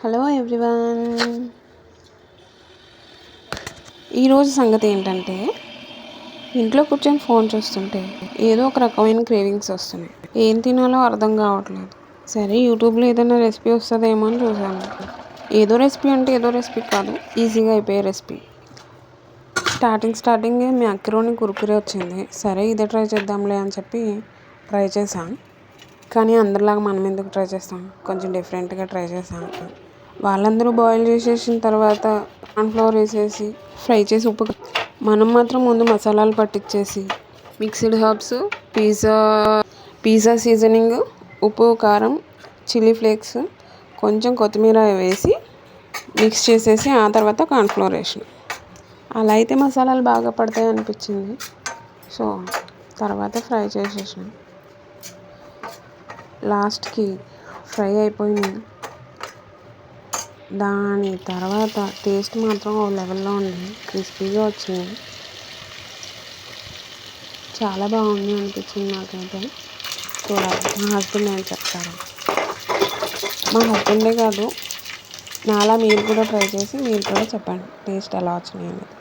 Hello everyone. ఈరోజు సంగతి ఏంటంటే, ఇంట్లో కూర్చొని ఫోన్ చూస్తుంటే ఏదో ఒక రకమైన క్రేవింగ్స్ వస్తున్నాయి. ఏం తినాలో అర్థం కావట్లేదు. సరే యూట్యూబ్లో ఏదైనా రెసిపీ వస్తుందేమో అని చూసాను. ఏదో రెసిపీ అంటే ఏదో రెసిపీ కాదు, ఈజీగా అయిపోయే రెసిపీ. స్టార్టింగే మ్యాక్రోని కుర్కురే వచ్చింది. సరే ఇదే ట్రై చేద్దాంలే అని చెప్పి ట్రై చేశాను. కానీ అందరిలాగా మనం ఎందుకు ట్రై చేస్తాం, కొంచెం డిఫరెంట్గా ట్రై చేశాను. వాళ్ళందరూ బాయిల్ చేసేసిన తర్వాత కార్న్ఫ్లవర్ వేసేసి ఫ్రై చేసి మనం మాత్రం ముందు మసాలాలు పట్టించేసి మిక్స్డ్ హర్బ్స్, పిజ్జా సీజనింగ్, ఉప్పు, కారం, చిల్లీ ఫ్లేక్స్, కొంచెం కొత్తిమీర వేసి మిక్స్ చేసేసి ఆ తర్వాత కార్న్ఫ్లవర్ వేసి అలా అయితే మసాలాలు బాగా పడతాయి అనిపించింది. సో తర్వాత ఫ్రై చేసేసాను. లాస్ట్కి ఫ్రై అయిపోయింది. దాని తర్వాత టేస్ట్ మాత్రం ఓ లెవెల్లో ఉంది. క్రిస్పీగా వచ్చింది, చాలా బాగుంది అనిపించింది నాకైతే. చూడాలి మా హస్బెండ్ ఏం చెప్తారు. మా హస్బెండే కాదు, నాలా మీరు కూడా ట్రై చేసి మీరు కూడా చెప్పండి టేస్ట్ ఎలా వచ్చినాయి అనేది.